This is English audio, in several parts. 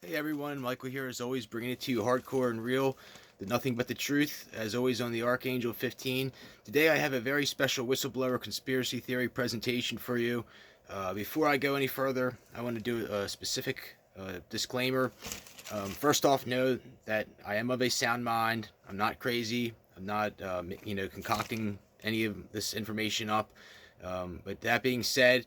Hey everyone, Michael here as always, bringing it to you hardcore and real, the nothing but the truth, as always on the Archangel 15. Today I have a very special whistleblower conspiracy theory presentation for you. Before I go any further, I want to do a specific disclaimer. First off, know that I am of a sound mind. I'm not crazy. I'm not, concocting any of this information up. But that being said,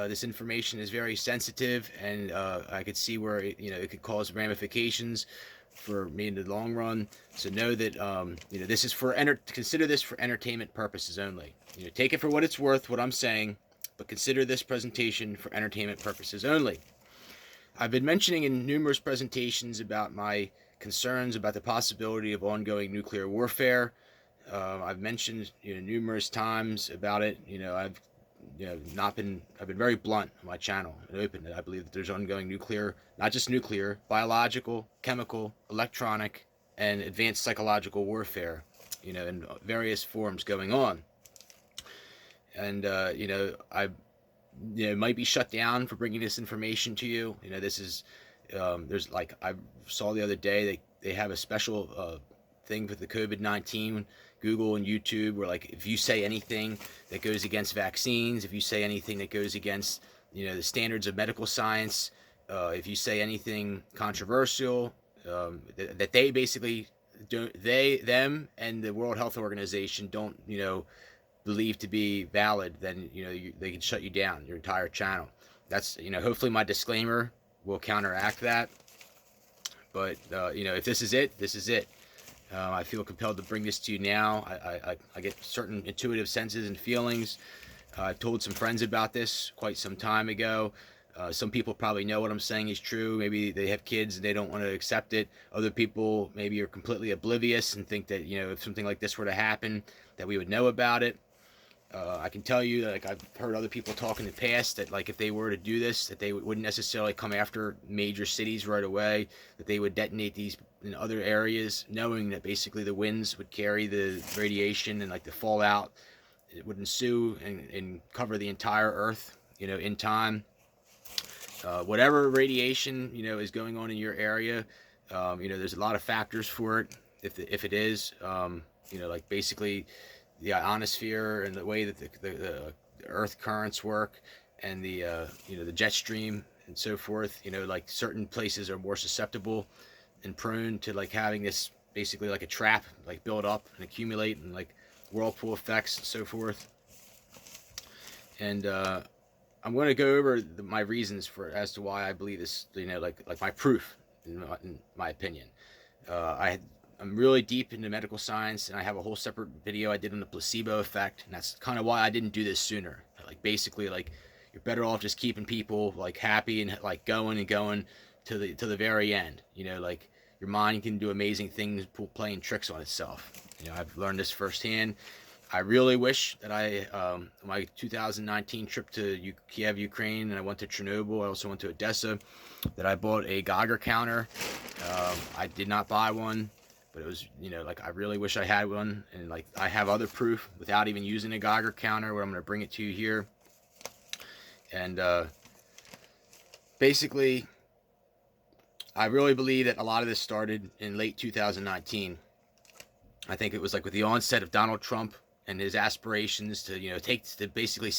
this information is very sensitive, and I could see where it could cause ramifications for me in the long run. So know that this is for consider this for entertainment purposes only. Take it for what it's worth, what I'm saying, but consider this presentation for entertainment purposes only. I've been mentioning in numerous presentations about my concerns about the possibility of ongoing nuclear warfare. I've mentioned numerous times about it. I've been very blunt on my channel and open that I believe that there's ongoing nuclear, not just nuclear, biological, chemical, electronic, and advanced psychological warfare, in various forms going on. And I might be shut down for bringing this information to you. This is there's like I saw the other day they have a special thing with the COVID-19, Google and YouTube, where like if you say anything that goes against vaccines, if you say anything that goes against the standards of medical science, if you say anything controversial, that they basically don't, them and the World Health Organization don't believe to be valid, then they can shut you down, your entire channel. That's hopefully my disclaimer will counteract that. But if this is it, this is it. I feel compelled to bring this to you now. I get certain intuitive senses and feelings. I've told some friends about this quite some time ago. Some people probably know what I'm saying is true. Maybe they have kids and they don't want to accept it. Other people maybe are completely oblivious and think that if something like this were to happen, that we would know about it. I can tell you that like I've heard other people talk in the past that like if they were to do this, that they wouldn't necessarily come after major cities right away, that they would detonate these in other areas, knowing that basically the winds would carry the radiation and like the fallout, it would ensue and cover the entire Earth, in time. Whatever radiation is going on in your area, there's a lot of factors for it. If it is, like basically the ionosphere and the way that the earth currents work, and the the jet stream and so forth, like certain places are more susceptible and prone to like having this basically like a trap like build up and accumulate and like whirlpool effects and so forth. And I'm going to go over my reasons for as to why I believe this, like my proof in my opinion. I'm really deep into medical science, and I have a whole separate video I did on the placebo effect, and that's kind of why I didn't do this sooner. Like basically, like you're better off just keeping people like happy and like going and going to the very end. Like your mind can do amazing things, playing tricks on itself. I've learned this firsthand. I really wish that my 2019 trip to Kiev, Ukraine, and I went to Chernobyl. I also went to Odessa. That I bought a Geiger counter. I did not buy one. But it was, like I really wish I had one, and like I have other proof without even using a Geiger counter, where I'm going to bring it to you here. And basically, I really believe that a lot of this started in late 2019. I think it was like with the onset of Donald Trump and his aspirations to basically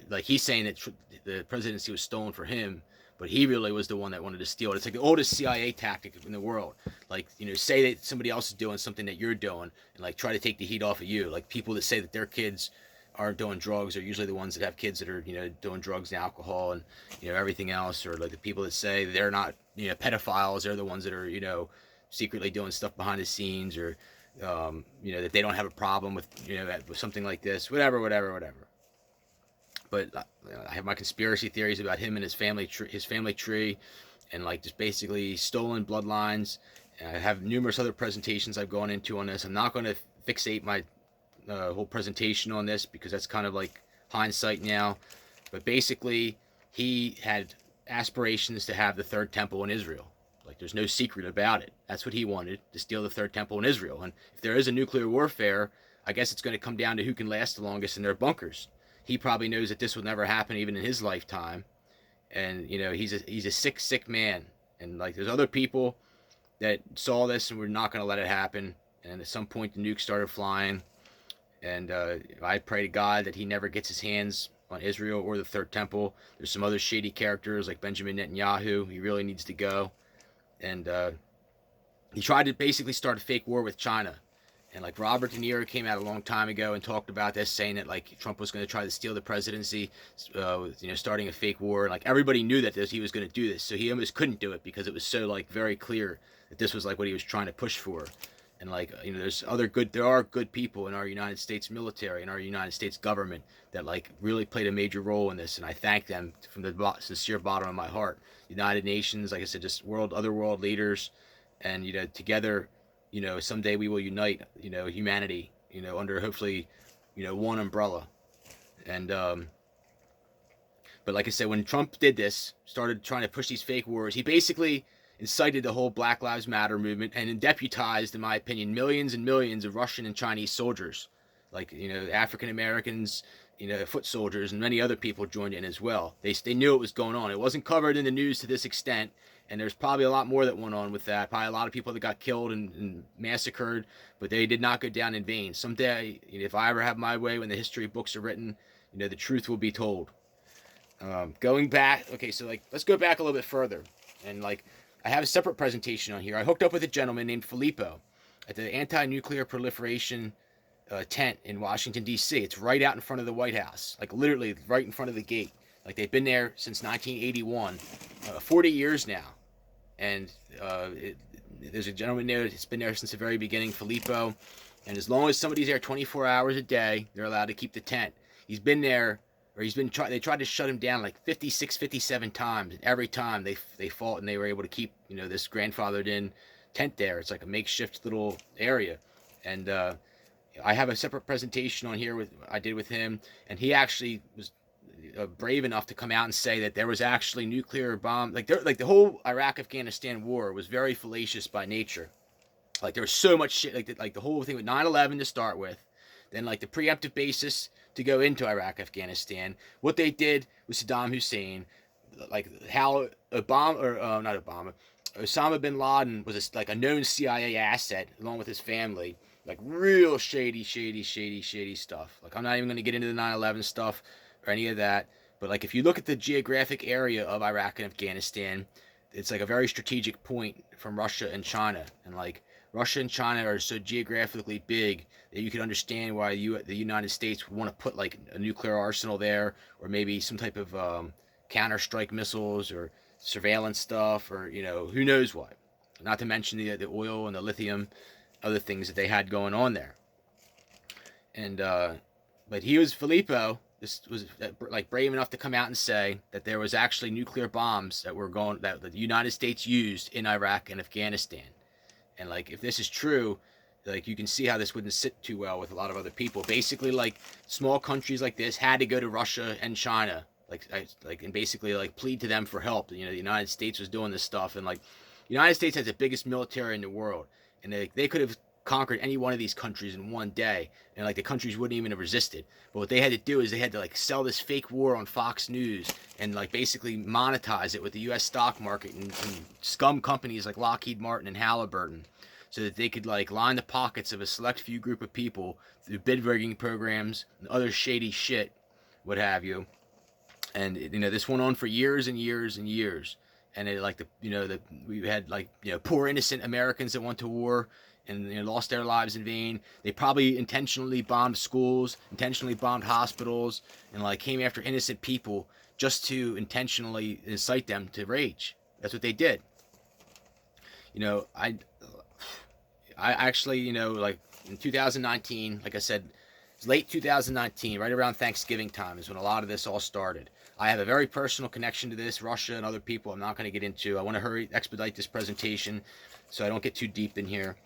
like he's saying that the presidency was stolen for him, but he really was the one that wanted to steal it. It's like the oldest CIA tactic in the world. Like, say that somebody else is doing something that you're doing and like try to take the heat off of you. Like people that say that their kids aren't doing drugs are usually the ones that have kids that are, doing drugs and alcohol and, everything else. Or like the people that say they're not, pedophiles, they're the ones that are, secretly doing stuff behind the scenes, or, that they don't have a problem with, with something like this, whatever. But I have my conspiracy theories about him and his family tree, and like just basically stolen bloodlines. And I have numerous other presentations I've gone into on this. I'm not going to fixate my whole presentation on this because that's kind of like hindsight now. But basically, he had aspirations to have the third temple in Israel. Like there's no secret about it. That's what he wanted, to steal the third temple in Israel. And if there is a nuclear warfare, I guess it's going to come down to who can last the longest in their bunkers. He probably knows that this will never happen even in his lifetime. And he's a sick man. And like there's other people that saw this and were not going to let it happen. And at some point, the nukes started flying. And I pray to God that he never gets his hands on Israel or the Third Temple. There's some other shady characters like Benjamin Netanyahu. He really needs to go. And he tried to basically start a fake war with China. And like Robert De Niro came out a long time ago and talked about this, saying that like Trump was going to try to steal the presidency, starting a fake war. And like everybody knew that he was going to do this, so he almost couldn't do it because it was so like very clear that this was like what he was trying to push for. And like there are good people in our United States military and our United States government that like really played a major role in this, and I thank them from the sincere bottom of my heart. United Nations, like I said, just other world leaders, and together. Someday we will unite, humanity, under hopefully, one umbrella. And, but like I said, when Trump did this, started trying to push these fake wars, he basically incited the whole Black Lives Matter movement and deputized, in my opinion, millions and millions of Russian and Chinese soldiers, like, African Americans, foot soldiers, and many other people joined in as well. They knew what was going on. It wasn't covered in the news to this extent. And there's probably a lot more that went on with that. Probably a lot of people that got killed and massacred, but they did not go down in vain. Someday, if I ever have my way, when the history books are written, the truth will be told. Going back, okay, so like let's go back a little bit further, and like I have a separate presentation on here. I hooked up with a gentleman named Felipo at the anti-nuclear proliferation tent in Washington D.C. It's right out in front of the White House, like literally right in front of the gate. Like they've been there since 1981, 40 years now. And there's a gentleman there that's been there since the very beginning, Felipo. And as long as somebody's there 24 hours a day, they're allowed to keep the tent. He's been there, or they tried to shut him down like 56, 57 times. And every time they fought, and they were able to keep, this grandfathered in tent there. It's like a makeshift little area. And I have a separate presentation on here I did with him. And he actually was brave enough to come out and say that there was actually nuclear bomb, like the whole Iraq-Afghanistan war was very fallacious by nature. Like there was so much shit, like the whole thing with 9/11 to start with, then like the preemptive basis to go into Iraq-Afghanistan. What they did with Saddam Hussein, like how Osama bin Laden was like a known CIA asset along with his family. Like real shady stuff. Like I'm not even going to get into the 9/11 stuff or any of that, but like if you look at the geographic area of Iraq and Afghanistan, it's like a very strategic point from Russia and China, and like Russia and China are so geographically big that you can understand why the United States would want to put like a nuclear arsenal there, or maybe some type of counter-strike missiles or surveillance stuff, or who knows what. Not to mention the oil and the lithium, other things that they had going on there. And but Felipo. This was like brave enough to come out and say that there was actually nuclear bombs that the United States used in Iraq and Afghanistan. And like if this is true, like you can see how this wouldn't sit too well with a lot of other people. Basically, like small countries like this had to go to Russia and China, and basically like plead to them for help. The United States was doing this stuff, and like the United States has the biggest military in the world, and they could have conquered any one of these countries in one day, and like the countries wouldn't even have resisted. But what they had to do is they had to like sell this fake war on Fox News and like basically monetize it with the U.S. stock market and scum companies like Lockheed Martin and Halliburton, so that they could like line the pockets of a select few group of people through bid rigging programs and other shady shit, what have you. And this went on for years and years and years. And it like we had like poor innocent Americans that went to war and lost their lives in vain. They probably intentionally bombed schools, intentionally bombed hospitals, and like came after innocent people just to intentionally incite them to rage. That's what they did. I actually like in 2019, like I said, it's late 2019, right around Thanksgiving time is when a lot of this all started. I have a very personal connection to this, Russia and other people I'm not going to get into. I want to expedite this presentation so I don't get too deep in here.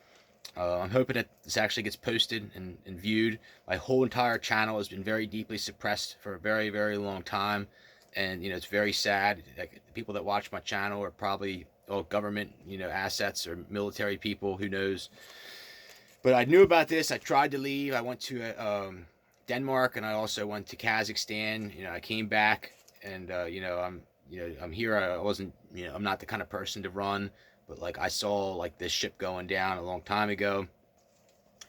I'm hoping that this actually gets posted and viewed. My whole entire channel has been very deeply suppressed for a very, very long time. And, it's very sad. Like, the people that watch my channel are probably all government, assets or military people, who knows. But I knew about this. I tried to leave. I went to Denmark, and I also went to Kazakhstan. I came back, and, I'm I'm here. I wasn't, I'm not the kind of person to run, but like I saw like this ship going down a long time ago,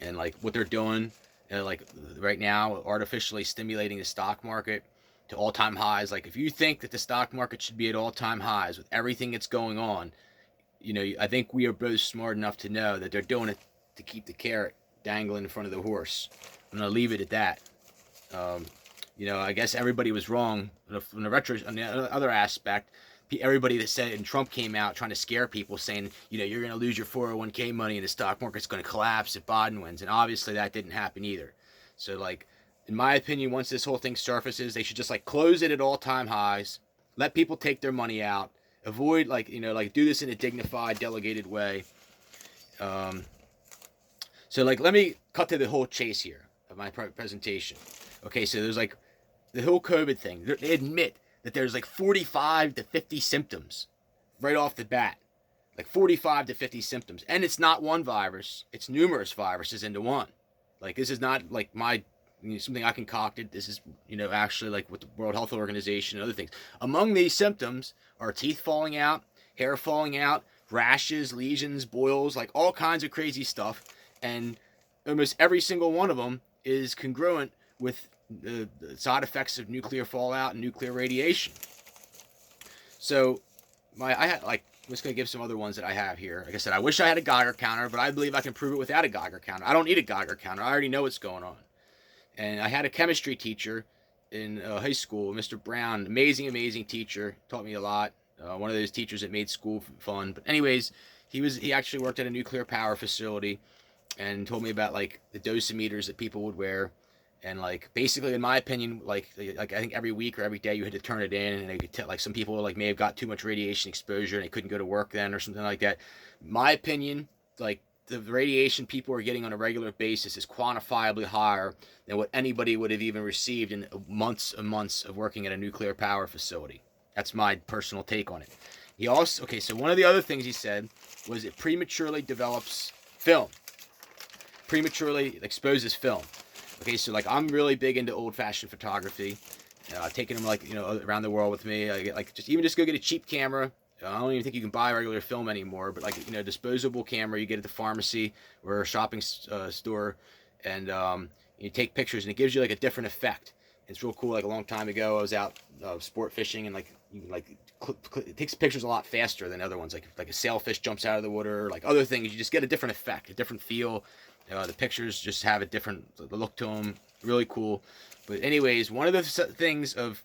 and like what they're doing, like right now, artificially stimulating the stock market to all-time highs. Like if you think that the stock market should be at all-time highs with everything that's going on, I think we are both smart enough to know that they're doing it to keep the carrot dangling in front of the horse. I'm gonna leave it at that. Um, I guess everybody was wrong on the other aspect. Everybody that said, and Trump came out trying to scare people, saying, you're going to lose your 401k money and the stock market's going to collapse if Biden wins. And obviously that didn't happen either. So, like, in my opinion, once this whole thing surfaces, they should just like close it at all-time highs, let people take their money out, avoid do this in a dignified, delegated way. So, like, let me cut to the whole chase here of my presentation. Okay, so there's like the whole COVID thing. They admit that there's like 45 to 50 symptoms right off the bat. Like 45 to 50 symptoms. And it's not one virus, it's numerous viruses into one. Like, this is not like something I concocted. This is, actually like with the World Health Organization and other things. Among these symptoms are teeth falling out, hair falling out, rashes, lesions, boils, like all kinds of crazy stuff. And almost every single one of them is congruent with the side effects of nuclear fallout and nuclear radiation. So, I'm just going to give some other ones that I have here. Like I said, I wish I had a Geiger counter, but I believe I can prove it without a Geiger counter. I don't need a Geiger counter. I already know what's going on. And I had a chemistry teacher in high school, Mr. Brown, amazing teacher, taught me a lot. One of those teachers that made school fun. But anyways, he actually worked at a nuclear power facility and told me about like the dosimeters that people would wear. And like basically, in my opinion, like I think every week or every day you had to turn it in, and they could tell, like some people like may have got too much radiation exposure and they couldn't go to work then or something like that. My opinion, like the radiation people are getting on a regular basis is quantifiably higher than what anybody would have even received in months and months of working at a nuclear power facility. That's my personal take on it. He also, so one of the other things he said was it prematurely develops film, prematurely exposes film. Okay, so like I'm really big into old-fashioned photography. Taking them like around the world with me. I get like just go get a cheap camera. I don't even think you can buy regular film anymore, but like disposable camera you get at the pharmacy or a shopping store, and you take pictures and it gives you like a different effect. It's real cool. Like a long time ago, I was out sport fishing and it takes pictures a lot faster than other ones. Like a sailfish jumps out of the water, like other things, you just get a different effect, a different feel. The pictures just have a different look to them. Really cool. But anyways, one of the things of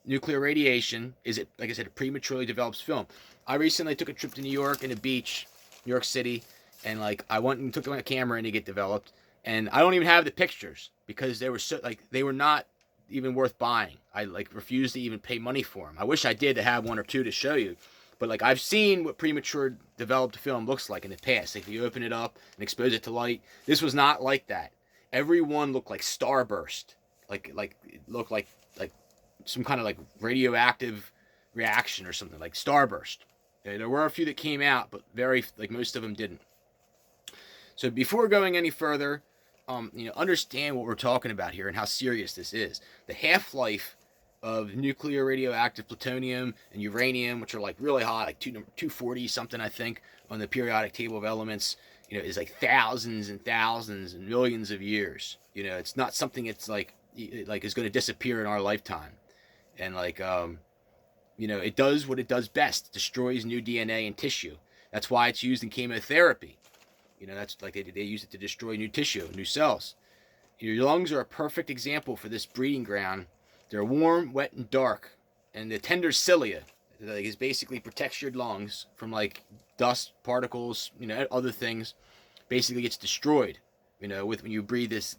nuclear radiation is it, like I said, it prematurely develops film. I recently took a trip to New York and a beach, New York City, and like I went and took my camera and to get developed, and I don't even have the pictures because they were not even worth buying. I like refused to even pay money for them. I wish I did to have one or two to show you. But like I've seen what premature developed film looks like in the past. Like if you open it up and expose it to light, this was not like that. Every one looked like starburst. Like it looked like some kind of like radioactive reaction or something, like starburst. There were a few that came out, but most of them didn't. So before going any further, understand what we're talking about here and how serious this is. The half-life of nuclear radioactive plutonium and uranium, which are like really hot, like 240 something, I think, on the periodic table of elements, is like thousands and thousands and millions of years. It's not something it's like is going to disappear in our lifetime. And it does what it does best. It destroys new DNA and tissue. That's why it's used in chemotherapy. That's like they use it to destroy new tissue, new cells. Your lungs are a perfect example for this breeding ground. They're warm, wet, and dark. And the tender cilia is basically protects your lungs from like dust, particles, other things. Basically gets destroyed, with when you breathe this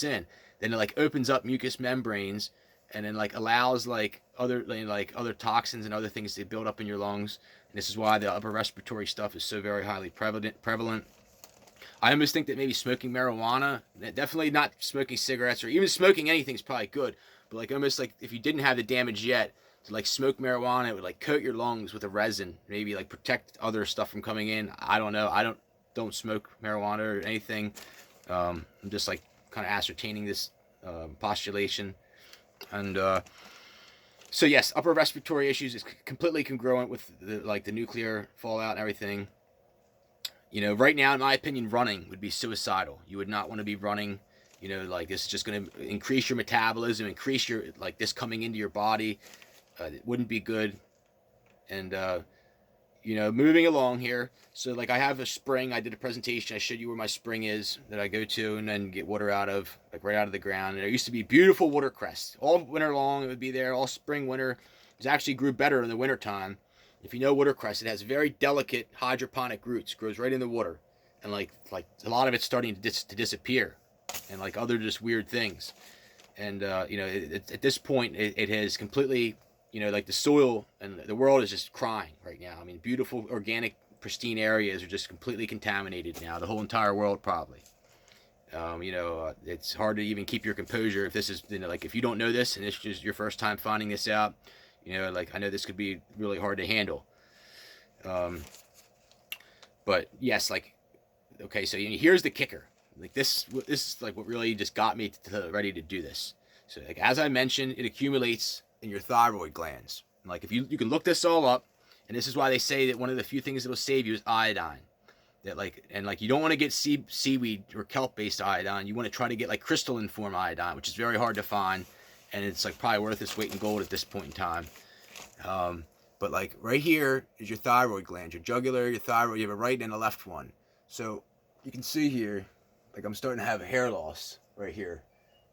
in. Then it like opens up mucous membranes and then like allows like other toxins and other things to build up in your lungs. And this is why the upper respiratory stuff is so very highly prevalent. I almost think that maybe smoking marijuana, definitely not smoking cigarettes or even smoking anything is probably good. But like almost like if you didn't have the damage yet, to like smoke marijuana, it would like coat your lungs with a resin, maybe like protect other stuff from coming in. I don't know. I don't smoke marijuana or anything. I'm just like kind of ascertaining this postulation. And So yes, upper respiratory issues is completely congruent with the nuclear fallout and everything. You know, right now, in my opinion, running would be suicidal. You would not want to be running. You know, like this is just going to increase your metabolism, increase your like this coming into your body. It wouldn't be good. And you know, moving along here. So like I have a spring. I did a presentation. I showed you where my spring is that I go to and then get water out of, like right out of the ground. And there used to be beautiful watercress all winter long. It would be there all spring, winter. It actually grew better in the winter time. If you know watercress, it has very delicate hydroponic roots. Grows right in the water, and like a lot of it's starting to disappear, and like other just weird things. And you know, at this point, it has completely, you know, like the soil and the world is just crying right now. I mean, beautiful, organic, pristine areas are just completely contaminated now. The whole entire world probably. You know, it's hard to even keep your composure if this is, you know, like if you don't know this and it's just your first time finding this out. You know, like I know this could be really hard to handle. But yes, like, okay, so here's the kicker. Like this is like what really just got me ready to do this. So like as I mentioned, it accumulates in your thyroid glands. And like if you can look this all up, and this is why they say that one of the few things that will save you is iodine. That like and like you don't want to get seaweed or kelp based iodine. You want to try to get like crystalline form iodine, which is very hard to find. And it's like probably worth its weight in gold at this point in time. But like right here is your thyroid gland, your jugular, your thyroid. You have a right and a left one. So you can see here, like I'm starting to have a hair loss right here,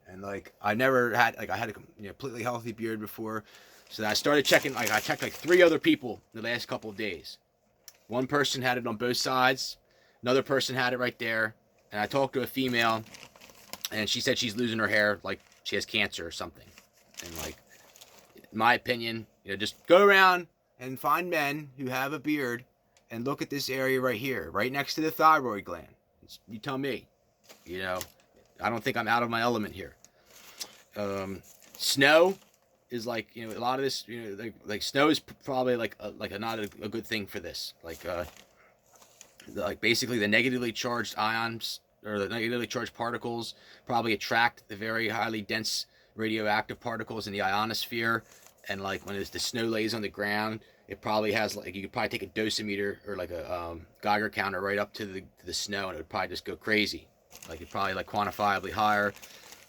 and like I never had, like I had a completely healthy beard before. So I started checking. Like I checked like 3 other people in the last couple of days. One person had it on both sides. Another person had it right there. And I talked to a female, and she said she's losing her hair, like she has cancer or something. And like, in my opinion, you know, just go around and find men who have a beard and look at this area right here, right next to the thyroid gland. You tell me. You know, I don't think I'm out of my element here. Snow is like, you know, a lot of this, you know, like snow is probably like not a good thing for this. Like basically the negatively charged ions or the negatively charged particles probably attract the very highly dense radioactive particles in the ionosphere. And like when the snow lays on the ground, it probably has like, you could probably take a dosimeter or like a Geiger counter right up to the snow, and it would probably just go crazy. Like it probably like quantifiably higher.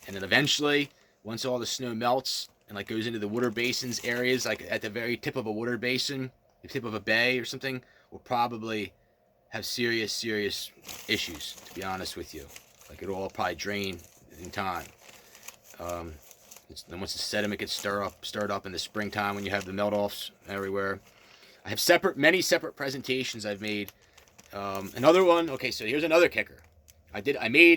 And then eventually, once all the snow melts and like goes into the water basins areas, like at the very tip of a water basin, the tip of a bay or something, will probably have serious issues, to be honest with you. Like it'll all probably drain in time. Then once the sediment gets stirred up in the springtime when you have the melt-offs everywhere. I have many separate presentations I've made. Another one, okay, so here's another kicker. I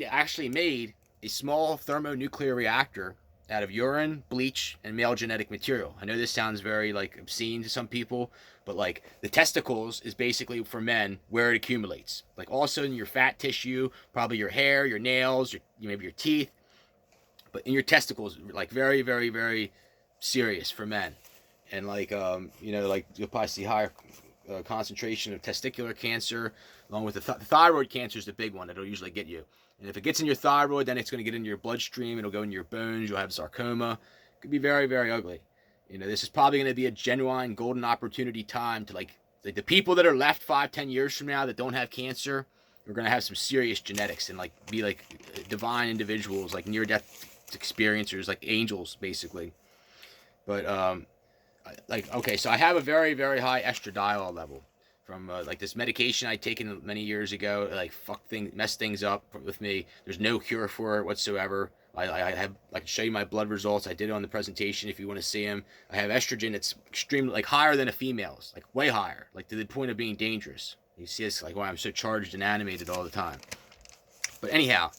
actually made a small thermonuclear reactor out of urine, bleach, and male genetic material. I know this sounds very like obscene to some people, but like the testicles is basically for men where it accumulates. Like also in your fat tissue, probably your hair, your nails, maybe your teeth, but in your testicles, like very serious for men. And like you know, like you'll probably see higher concentration of testicular cancer, along with the thyroid cancer is the big one that'll usually get you. And if it gets in your thyroid, then it's going to get into your bloodstream. It'll go into your bones. You'll have sarcoma. It could be very ugly. You know, this is probably going to be a genuine golden opportunity time to like the people that are left 5-10 years from now that don't have cancer are going to have some serious genetics and like be like divine individuals, like near-death experiencers, like angels basically. But like, okay, so I have a very high estradiol level from like this medication I'd taken many years ago. Like messed things up with me. There's no cure for it whatsoever. I can show you my blood results. I did it on the presentation if you want to see them. I have estrogen that's extremely like higher than a female's, like way higher, like to the point of being dangerous. You see, it's like why I'm so charged and animated all the time. But anyhow,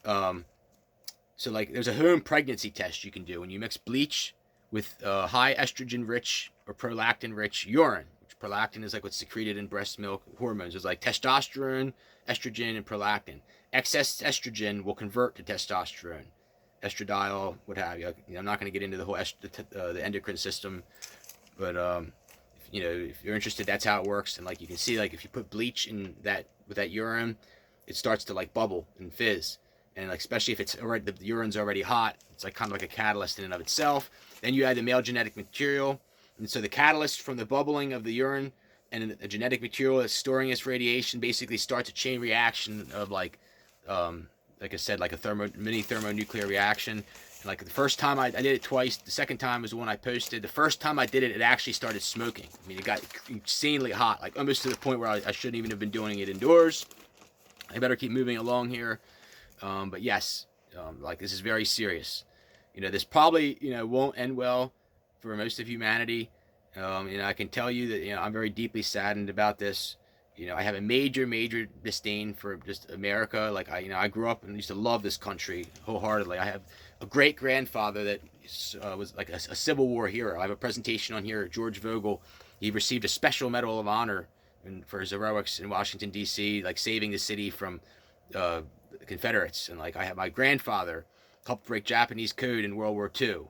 so like there's a home pregnancy test you can do when you mix bleach with high estrogen rich or prolactin rich urine. Prolactin is like what's secreted in breast milk hormones. It's like testosterone, estrogen, and prolactin. Excess estrogen will convert to testosterone, estradiol, what have you. I'm not going to get into the whole the endocrine system, but you know, if you're interested, that's how it works. And like you can see, like if you put bleach in that with that urine, it starts to like bubble and fizz. and like especially if it's already the urine's already hot, it's like kind of like a catalyst in and of itself. Then you add the male genetic material, and so the catalyst from the bubbling of the urine and the genetic material that's storing its radiation basically starts a chain reaction of like I said, like a mini thermonuclear reaction. And like the first time I did it twice. The second time was the one I posted. The first time I did it, it actually started smoking. I mean, it got insanely hot, like almost to the point where I shouldn't even have been doing it indoors. I better keep moving along here. But yes, like this is very serious. This probably, won't end well for most of humanity. I can tell you that, I'm very deeply saddened about this. I have a major, major disdain for just America. Like I grew up and used to love this country wholeheartedly. I have a great grandfather that was like a Civil War hero. I have a presentation on here. George Vogel. He received a special Medal of Honor for his heroics in Washington D.C., like saving the city from the Confederates. And like I have my grandfather helped break Japanese code in World War II.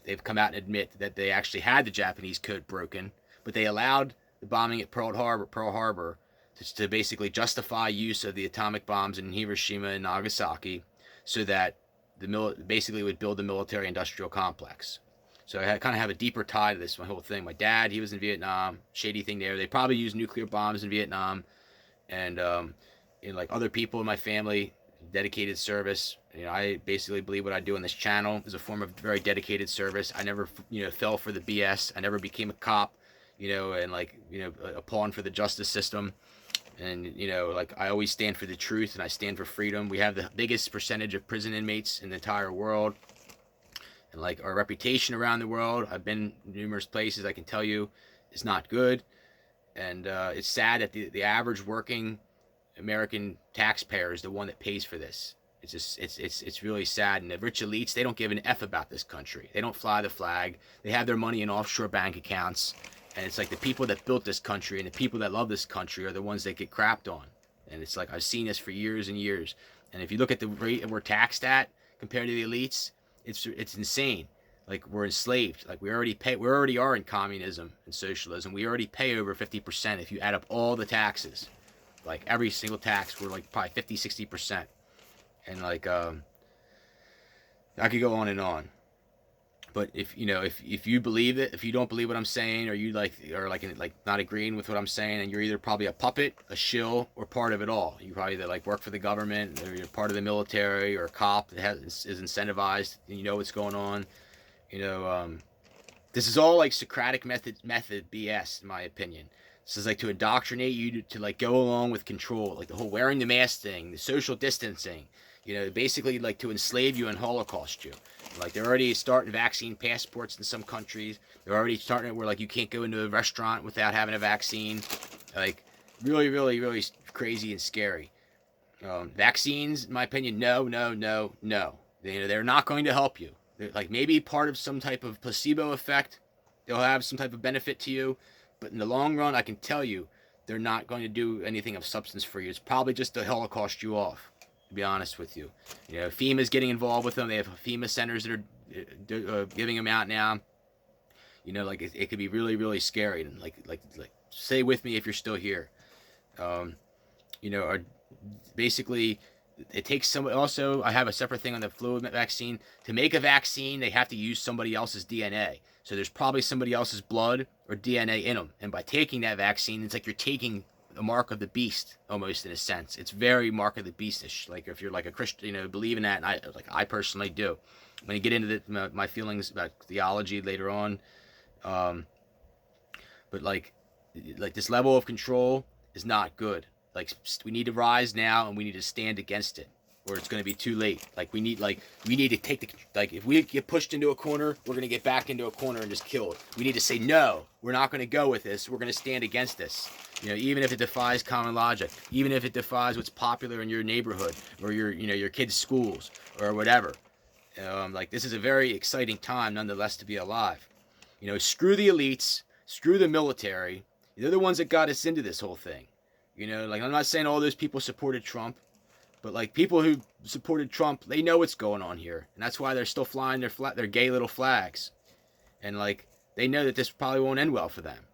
They've come out and admit that they actually had the Japanese code broken, but they allowed the bombing at Pearl Harbor to basically justify use of the atomic bombs in Hiroshima and Nagasaki, so that basically would build the military-industrial complex. So I kind of have a deeper tie to this, my whole thing. My dad, he was in Vietnam, shady thing there. They probably used nuclear bombs in Vietnam, and like other people in my family, dedicated service. I basically believe what I do on this channel is a form of very dedicated service. I never, fell for the BS. I never became a cop. And like, a pawn for the justice system. And, like I always stand for the truth and I stand for freedom. We have the biggest percentage of prison inmates in the entire world. And like our reputation around the world, I've been numerous places, I can tell you, is not good. And it's sad that the average working American taxpayer is the one that pays for this. It's just, it's really sad. And the rich elites, they don't give an F about this country. They don't fly the flag. They have their money in offshore bank accounts. And it's like the people that built this country and the people that love this country are the ones that get crapped on. And it's like I've seen this for years and years. And if you look at the rate we're taxed at compared to the elites, it's insane. Like we're enslaved. Like we already are in communism and socialism. We already pay over 50% if you add up all the taxes. Like every single tax, we're like probably 50-60%. And like I could go on and on. But if you believe it, if you don't believe what I'm saying, or you like not agreeing with what I'm saying, and you're either probably a puppet, a shill, or part of it all. You probably either like work for the government, or you're part of the military, or a cop that is incentivized, and you know what's going on. This is all like Socratic method BS, in my opinion. This is like to indoctrinate you to like go along with control, like the whole wearing the mask thing, the social distancing. Basically like to enslave you and Holocaust you. Like they're already starting vaccine passports in some countries. They're already starting it where like you can't go into a restaurant without having a vaccine. Like really, really, really crazy and scary. Vaccines, in my opinion, no. They're not going to help you. They're like maybe part of some type of placebo effect. They'll have some type of benefit to you, but in the long run, I can tell you, they're not going to do anything of substance for you. It's probably just to Holocaust you off. To be honest with you, FEMA's getting involved with them. They have FEMA centers that are giving them out now. Like it could be really, really scary. And like stay with me if you're still here. Basically, it takes some. Also, I have a separate thing on the flu vaccine. To make a vaccine, they have to use somebody else's DNA. So there's probably somebody else's blood or DNA in them. And by taking that vaccine, it's like you're taking a mark of the beast, almost, in a sense. It's very mark of the beastish. Like if you're like a Christian, believe in that, and I personally do. I'm gonna get into my feelings about theology later on, but like this level of control is not good. Like we need to rise now, and we need to stand against it, or it's gonna be too late. Like we need to take if we get pushed into a corner, we're gonna get back into a corner and just killed. We need to say no. We're not gonna go with this. We're gonna stand against this. Even if it defies common logic, even if it defies what's popular in your neighborhood or your kids' schools or whatever. Like this is a very exciting time, nonetheless, to be alive. Screw the elites, screw the military. They're the ones that got us into this whole thing. Like I'm not saying all those people supported Trump, but like people who supported Trump, they know what's going on here, and that's why they're still flying their gay little flags, and like they know that this probably won't end well for them.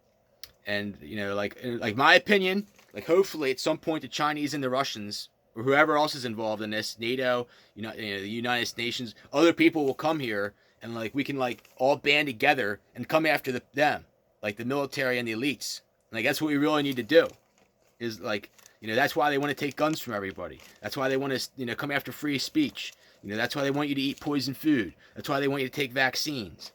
And like my opinion, like hopefully at some point the Chinese and the Russians or whoever else is involved in this, NATO, the United Nations, other people will come here, and like we can like all band together and come after them, like the military and the elites. Like that's what we really need to do. Is like, that's why they want to take guns from everybody. That's why they want to, come after free speech. That's why they want you to eat poison food. That's why they want you to take vaccines.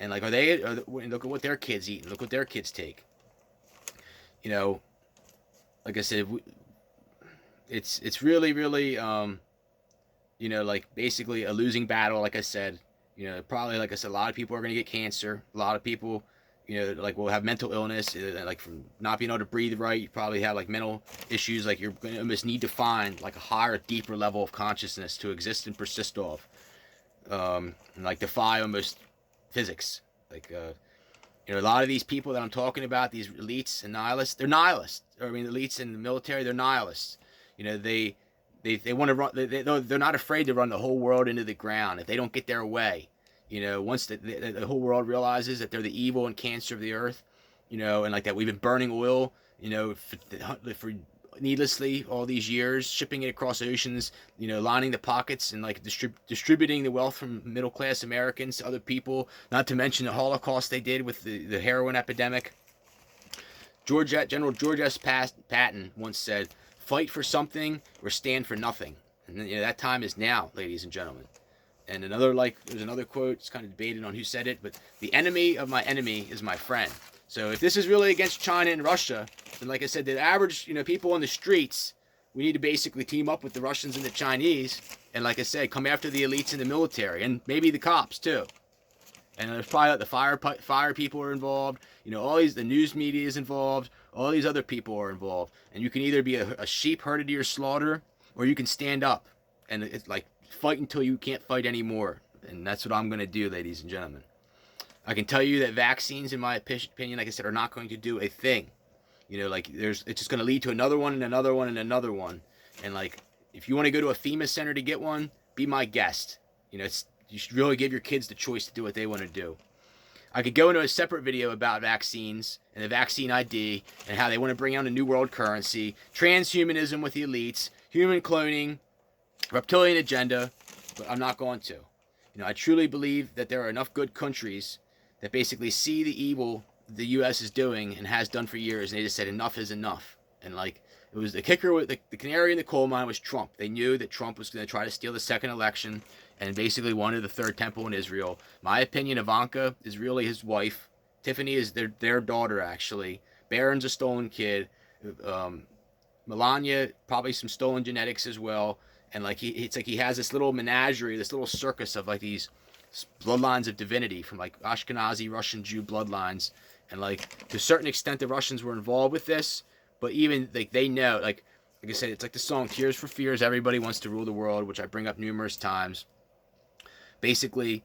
And like, look at what their kids eat and look what their kids take. Like I said, it's really, really, like basically a losing battle. Like I said, probably, like I said, a lot of people are going to get cancer. A lot of people, like will have mental illness, like from not being able to breathe right. You probably have like mental issues. Like you're going to almost need to find like a higher, deeper level of consciousness to exist and persist of, and like defy almost physics. Like, a lot of these people that I'm talking about, these elites and nihilists, they're nihilists. Elites in the military, they're nihilists. They want to run. They're not afraid to run the whole world into the ground if they don't get their way. Once the whole world realizes that they're the evil and cancer of the earth, and like that we've been burning oil, for needlessly all these years, shipping it across oceans, lining the pockets and like distributing the wealth from middle class Americans to other people. Not to mention the Holocaust they did with the heroin epidemic. General George S. Patton once said, "Fight for something or stand for nothing." And that time is now, ladies and gentlemen. And there's another quote, it's kind of debated on who said it, but the enemy of my enemy is my friend. So if this is really against China and Russia, then like I said, the average, people on the streets, we need to basically team up with the Russians and the Chinese. And like I said, come after the elites in the military and maybe the cops too. And there's probably the fire people are involved. All the news media is involved. All these other people are involved. And you can either be a sheep herded to your slaughter, or you can stand up and it's like fight until you can't fight anymore. And that's what I'm going to do, ladies and gentlemen. I can tell you that vaccines, in my opinion, like I said, are not going to do a thing. It's just going to lead to another one and another one and another one. And like, if you want to go to a FEMA center to get one, be my guest. You should really give your kids the choice to do what they want to do. I could go into a separate video about vaccines and the vaccine ID and how they want to bring out a new world currency, transhumanism with the elites, human cloning, reptilian agenda, but I'm not going to. I truly believe that there are enough good countries that basically see the evil the U.S. is doing and has done for years, and they just said enough is enough. And like, it was the kicker with the canary in the coal mine was Trump. They knew that Trump was going to try to steal the second election and basically wanted the third temple in Israel. My opinion, Ivanka is really his wife. Tiffany is their daughter, actually. Barron's a stolen kid. Melania, probably some stolen genetics as well. And like it's like he has this little menagerie, this little circus of like these bloodlines of divinity from like Ashkenazi, Russian, Jew bloodlines. And like to a certain extent, the Russians were involved with this, but even like they know, like I said, it's like the song "Tears for Fears." Everybody wants to rule the world, which I bring up numerous times. Basically,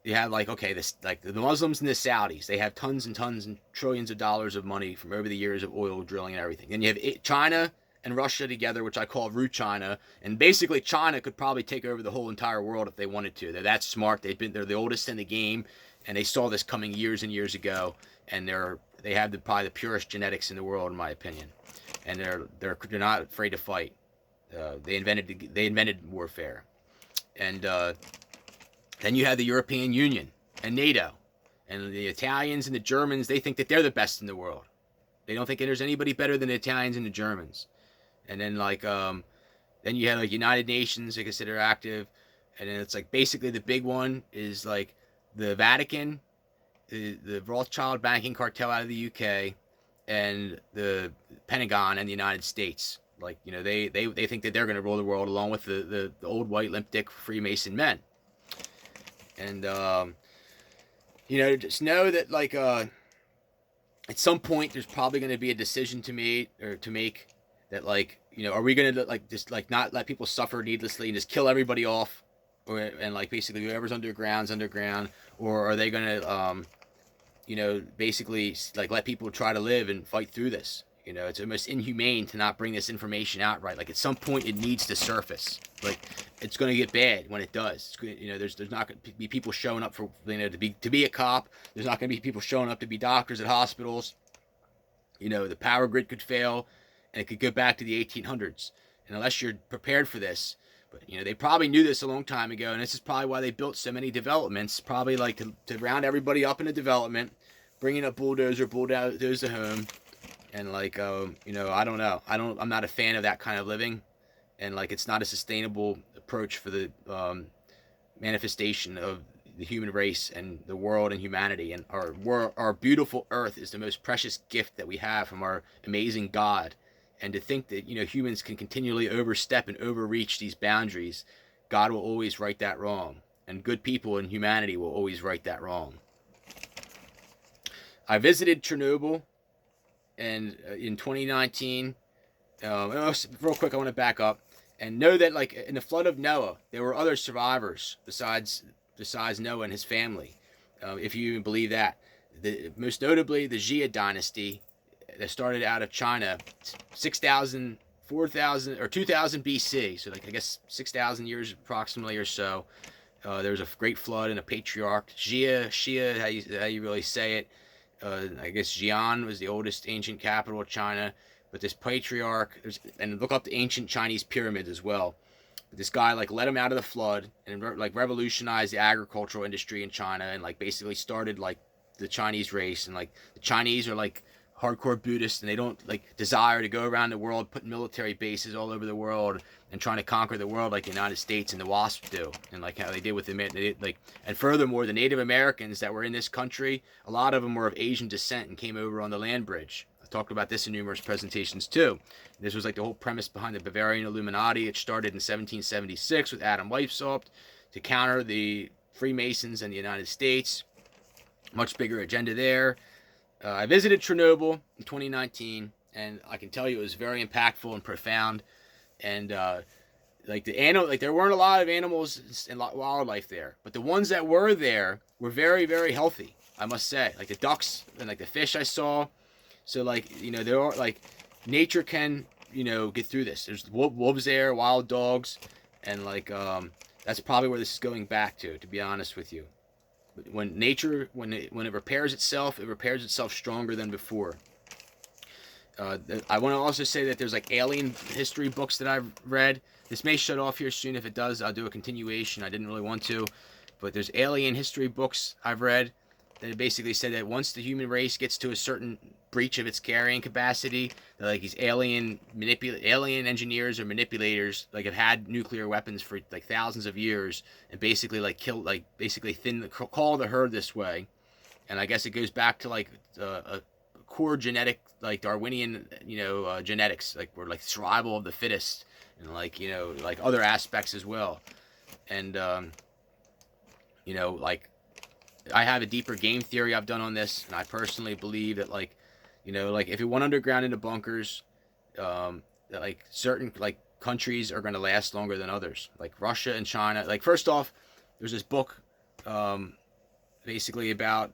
you have like this like the Muslims and the Saudis. They have tons and tons and trillions of dollars of money from over the years of oil drilling and everything. Then you have China and Russia together, which I call Root China, and basically China could probably take over the whole entire world if they wanted to. They're that smart. They're the oldest in the game, and they saw this coming years and years ago. And they have probably the purest genetics in the world, in my opinion. And they're not afraid to fight. They invented warfare, and then you have the European Union and NATO, and the Italians and the Germans. They think that they're the best in the world. They don't think that there's anybody better than the Italians and the Germans. And then then you have like United Nations, like I said, are active, and then it's like basically the big one is like the Vatican, the Rothschild banking cartel out of the UK, and the Pentagon and the United States. Like they think that they're going to rule the world along with the old white limp dick Freemason men. And just know that like at some point there's probably going to be a decision to make that like are we going to like just like not let people suffer needlessly and just kill everybody off, and like basically whoever's underground, or are they going to basically like let people try to live and fight through this? It's almost inhumane to not bring this information out right. Like at some point it needs to surface. Like it's going to get bad when it does. There's not going to be people showing up for to be a cop. There's not going to be people showing up to be doctors at hospitals. The power grid could fail, and it could go back to the 1800s. and unless you're prepared for this. But they probably knew this a long time ago, and this is probably why they built so many developments. Probably like to round everybody up in a development, bringing a bulldozer home, and like I don't know. I'm not a fan of that kind of living, and like it's not a sustainable approach for the manifestation of the human race and the world and humanity. And our beautiful Earth is the most precious gift that we have from our amazing God. And to think that humans can continually overstep and overreach these boundaries, God will always right that wrong, and good people in humanity will always right that wrong. I visited Chernobyl, and in 2019, real quick, I want to back up and know that like in the flood of Noah, there were other survivors besides Noah and his family, if you even believe that. Most notably, the Xia dynasty that started out of China 6,000, 4,000, or 2,000 BC. So like I guess 6,000 years approximately or so. There was a great flood and a patriarch. Xia, how you really say it. I guess Xi'an was the oldest ancient capital of China. But this patriarch, and look up the ancient Chinese pyramids as well. But this guy like led him out of the flood and like revolutionized the agricultural industry in China, and like basically started like the Chinese race. And like the Chinese are like hardcore Buddhists, and they don't like desire to go around the world putting military bases all over the world and trying to conquer the world like the United States and the WASP do, and like how they did with and furthermore, the Native Americans that were in this country, a lot of them were of Asian descent and came over on the land bridge. I've talked about this in numerous presentations too. This was like the whole premise behind the Bavarian Illuminati. It started in 1776 with Adam Weishaupt to counter the Freemasons in the United States. Much bigger agenda there. I visited Chernobyl in 2019, and I can tell you it was very impactful and profound. And there weren't a lot of animals and wildlife there, but the ones that were there were very, very healthy, I must say. Like the ducks and like the fish I saw. So like there are like nature can get through this. There's wolves there, wild dogs, and like that's probably where this is going back to be honest with you. When nature, when it repairs itself stronger than before. I want to also say that there's like alien history books that I've read. This may shut off here soon. If it does, I'll do a continuation. I didn't really want to, but there's alien history books I've read that basically said that once the human race gets to a certain breach of its carrying capacity, that like these alien engineers or manipulators like have had nuclear weapons for like thousands of years, and basically like call the herd this way. And I guess it goes back to like a core genetic, like Darwinian genetics, like we're like survival of the fittest, and like like other aspects as well. And like I have a deeper game theory I've done on this, and I personally believe that like if it went underground into bunkers, that like certain like countries are going to last longer than others, like Russia and China. Like first off, there's this book basically about